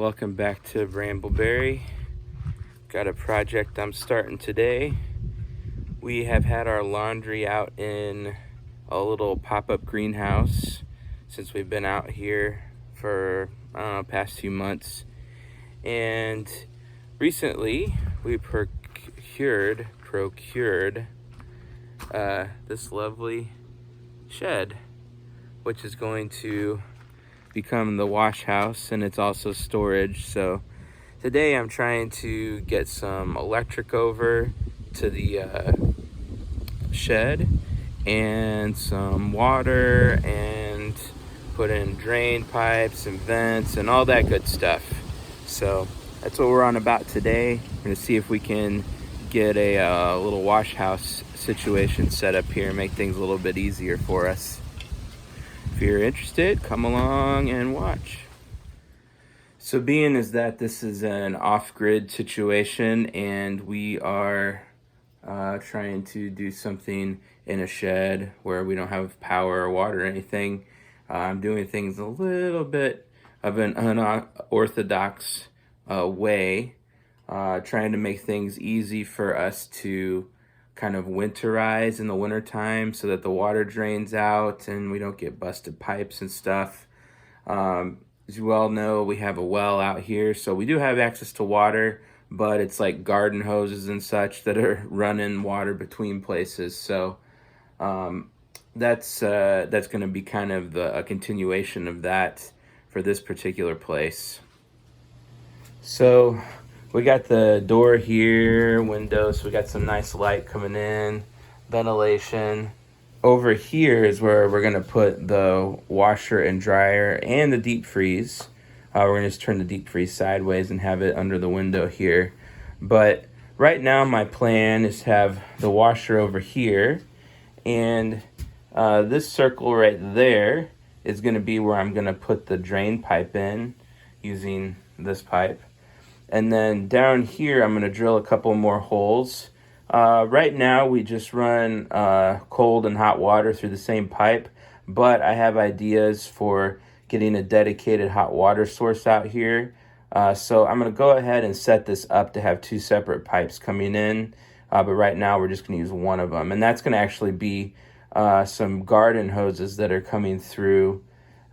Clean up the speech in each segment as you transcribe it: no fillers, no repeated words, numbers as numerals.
welcome back to Brambleberry. Got a project I'm starting today. We have had our laundry out in a little pop-up greenhouse since we've been out here for past few months, and recently we procured this lovely shed, which is going to become the wash house, and it's also storage. So today I'm trying to get some electric over to the shed and some water and put in drain pipes and vents and all that good stuff. So that's what we're on about today. We're gonna see if we can get a little wash house situation set up here and make things a little bit easier for us. If you're interested, come along and watch. So being is that this is an off-grid situation and we are trying to do something in a shed where we don't have power or water or anything, I'm doing things a little bit of an unorthodox way, trying to make things easy for us to kind of winterize in the wintertime so that the water drains out and we don't get busted pipes and stuff. As you all know, we have a well out here, so we do have access to water, but it's like garden hoses and such that are running water between places. So that's going to be kind of a continuation of that for this particular place. So we got the door here, windows, so we got some nice light coming in, ventilation. Over here is where we're gonna put the washer and dryer and the deep freeze. We're gonna just turn the deep freeze sideways and have it under the window here. But right now my plan is to have the washer over here, and this circle right there is gonna be where I'm gonna put the drain pipe in using this pipe. And then down here, I'm gonna drill a couple more holes. Right now, we just run cold and hot water through the same pipe, but I have ideas for getting a dedicated hot water source out here. So I'm gonna go ahead and set this up to have two separate pipes coming in, but right now we're just gonna use one of them. And that's gonna actually be some garden hoses that are coming through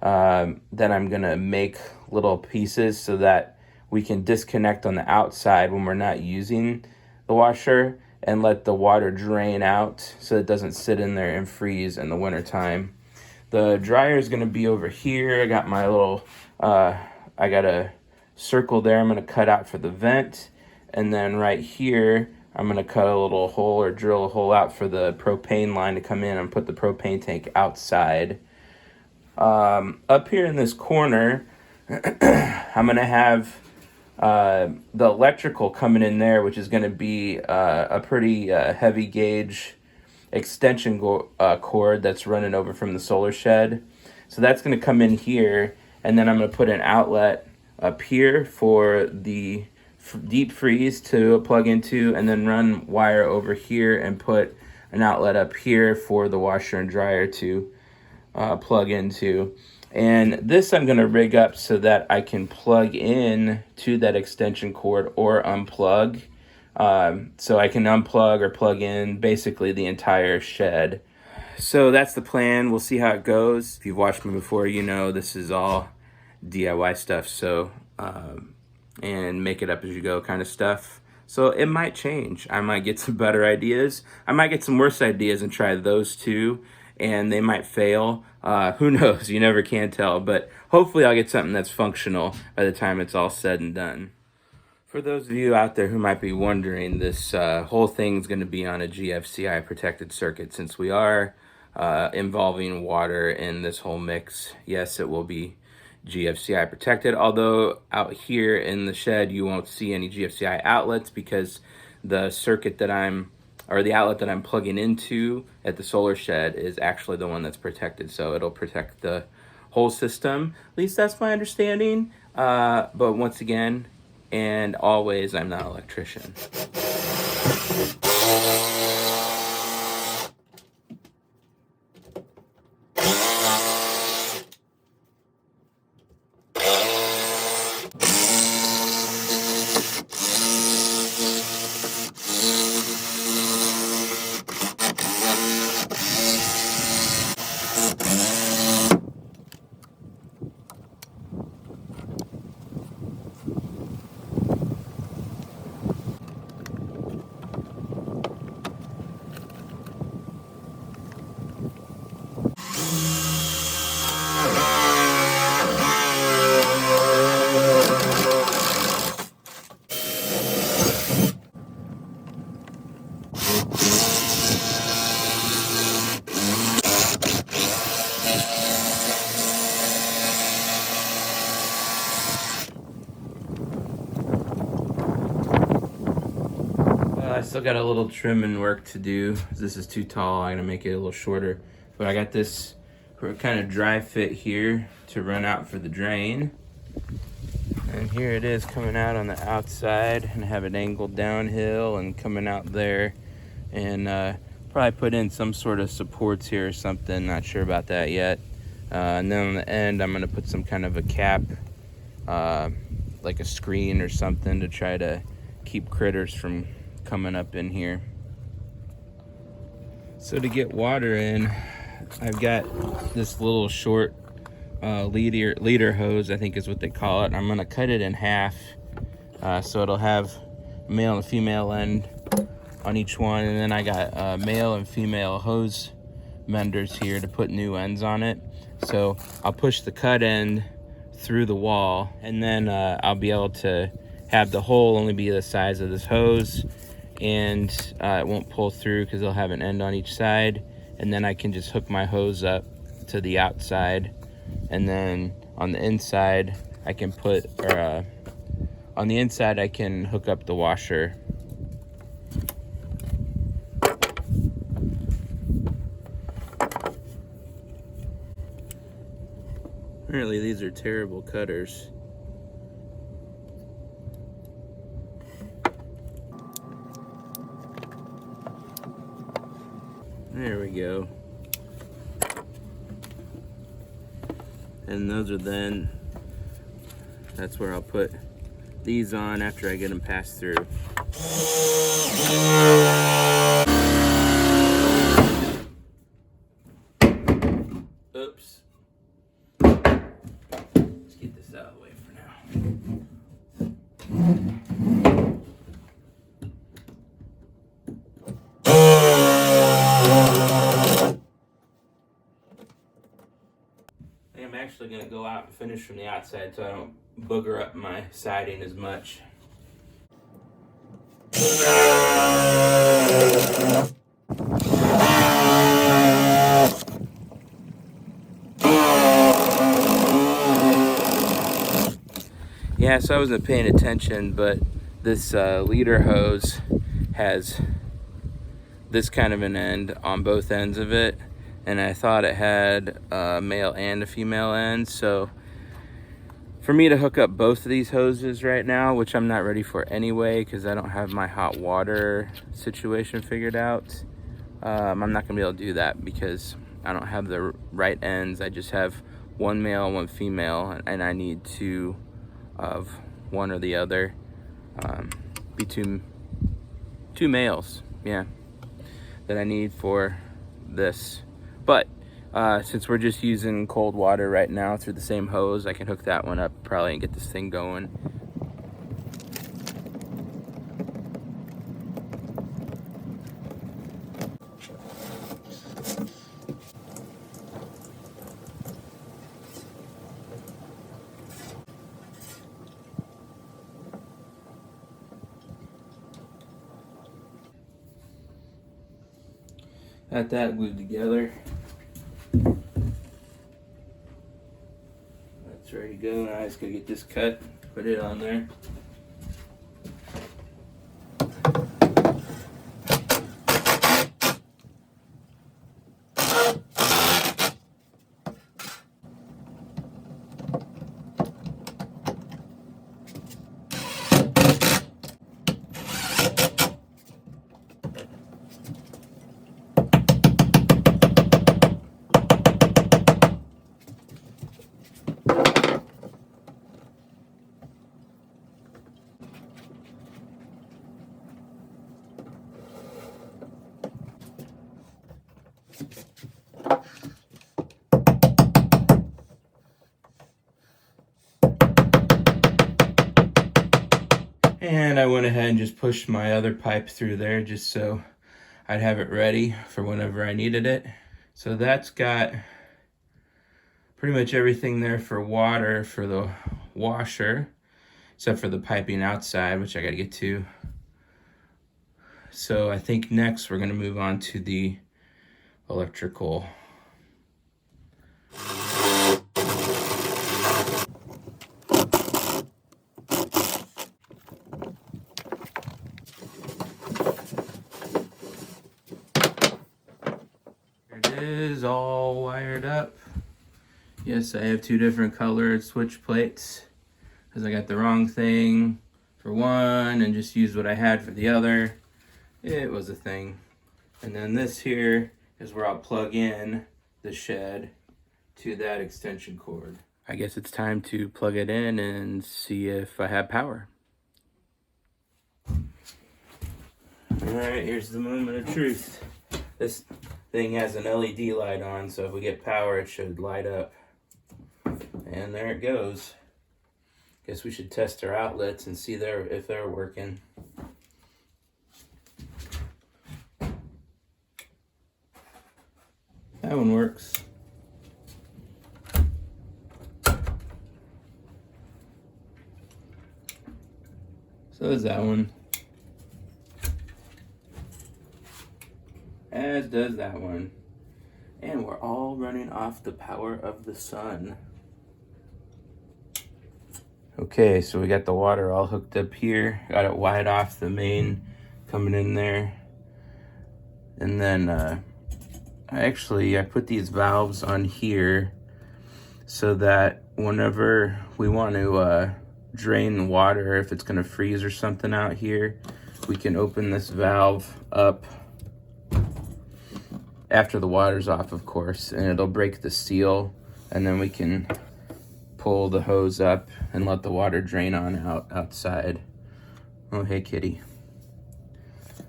that I'm gonna make little pieces so that we can disconnect on the outside when we're not using the washer and let the water drain out so it doesn't sit in there and freeze in the wintertime. The dryer is going to be over here. I got my little, I got a circle there I'm going to cut out for the vent. And then right here, I'm going to cut a little hole or drill a hole out for the propane line to come in and put the propane tank outside. Up here in this corner, I'm going to have the electrical coming in there, which is going to be a pretty heavy gauge extension cord that's running over from the solar shed. So that's going to come in here, and then I'm going to put an outlet up here for the deep freeze to plug into, and then run wire over here and put an outlet up here for the washer and dryer to plug into. And this I'm going to rig up so that I can plug in to that extension cord or unplug. So I can unplug or plug in basically the entire shed. So that's the plan. We'll see how it goes. If you've watched me before, you know this is all DIY stuff. So, and make it up as you go kind of stuff. So it might change. I might get some better ideas. I might get some worse ideas and try those too, and they might fail. Who knows? You never can tell, but hopefully I'll get something that's functional by the time it's all said and done. For those of you out there who might be wondering, this whole thing's going to be on a GFCI protected circuit. Since we are involving water in this whole mix, yes, it will be GFCI protected, although out here in the shed you won't see any GFCI outlets because the circuit that the outlet that I'm plugging into at the solar shed is actually the one that's protected, so it'll protect the whole system. At least that's my understanding. But once again, and always, I'm not an electrician. Still got a little trimming work to do. This is too tall. I'm gonna make it a little shorter. But I got this kind of dry fit here to run out for the drain. And here it is coming out on the outside, and have it angled downhill and coming out there. And probably put in some sort of supports here or something. Not sure about that yet. And then on the end, I'm gonna put some kind of a cap, like a screen or something, to try to keep critters from coming up in here. So to get water in, I've got this little short leader hose, I think is what they call it. I'm gonna cut it in half, so it'll have male and female end on each one, and then I got male and female hose menders here to put new ends on it. So I'll push the cut end through the wall, and then I'll be able to have the hole only be the size of this hose, and it won't pull through because it'll have an end on each side. And then I can just hook my hose up to the outside, and then on the inside I can put, on the inside I can hook up the washer. Apparently these are terrible cutters. There we go. And those are then, that's where I'll put these on after I get them passed through. Oops. Let's get this out of the way for now. I'm actually going to go out and finish from the outside so I don't booger up my siding as much. Yeah, so I wasn't paying attention, but this leader hose has this kind of an end on both ends of it, and I thought it had a male and a female end. So for me to hook up both of these hoses right now, which I'm not ready for anyway because I don't have my hot water situation figured out, I'm not gonna be able to do that because I don't have the right ends. I just have one male and one female, and I need two of one or the other. Be two males, yeah, that I need for this. But since we're just using cold water right now through the same hose, I can hook that one up probably and get this thing going. Got that glued together. That's ready to go. Now I just gotta get this cut, put it on there. And I went ahead and just pushed my other pipe through there just so I'd have it ready for whenever I needed it. So that's got pretty much everything there for water for the washer, except for the piping outside, which I gotta get to. So I think next we're gonna move on to the electrical. is all wired up. Yes, I have two different colored switch plates because I got the wrong thing for one and just used what I had for the other. It was a thing. And then this here is where I'll plug in the shed to that extension cord. I guess it's time to plug it in and see if I have power. Alright, here's the moment of truth. This thing has an LED light on, so if we get power, it should light up. And there it goes. Guess we should test our outlets and see if they're working. That one works. So does that one. As does that one. And we're all running off the power of the sun. Okay, so we got the water all hooked up here. Got it wide off the main coming in there. And then I put these valves on here so that whenever we want to drain water, if it's gonna freeze or something out here, we can open this valve up after the water's off, of course, and it'll break the seal, and then we can pull the hose up and let the water drain on outside. Oh, hey, kitty.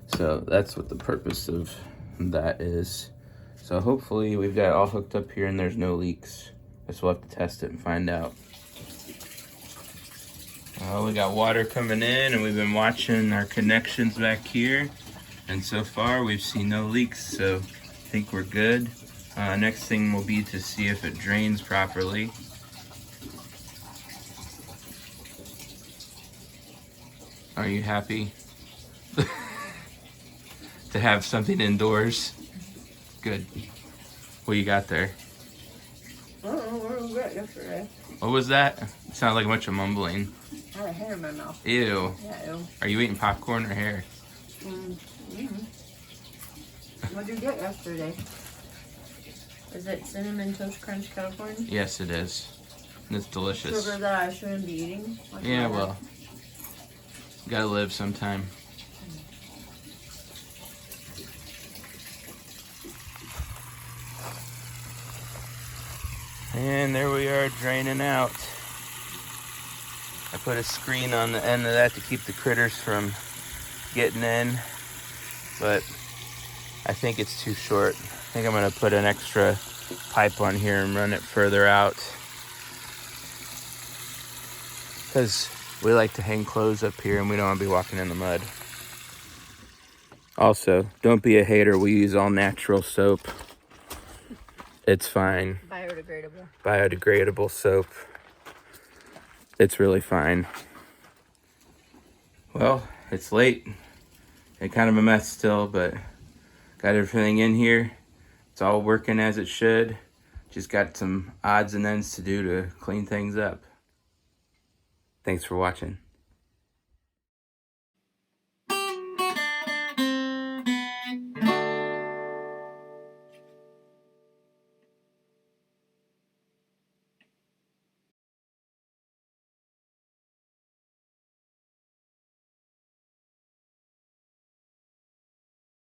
So that's what the purpose of that is. So hopefully we've got it all hooked up here and there's no leaks. Guess we'll have to test it and find out. We got water coming in and we've been watching our connections back here. And so far we've seen no leaks, so I think we're good. Next thing will be to see if it drains properly. Are you happy to have something indoors? Good. What you got there? I don't know where we got yesterday. What was that? It sounded like a bunch of mumbling. I had a hair in my mouth. Ew. Yeah, ew. Are you eating popcorn or hair? What'd you get yesterday? Is it Cinnamon Toast Crunch California? Yes, it is. And it's delicious. Sugar that I shouldn't be eating? Yeah, well, gotta live sometime. And there we are, draining out. I put a screen on the end of that to keep the critters from getting in, but I think it's too short. I think I'm gonna put an extra pipe on here and run it further out, because we like to hang clothes up here and we don't want to be walking in the mud. Also, don't be a hater. We use all natural soap. It's fine. Biodegradable. Biodegradable soap. It's really fine. Well, it's late and kind of a mess still, but got everything in here. It's all working as it should. Just got some odds and ends to do to clean things up. Thanks for watching.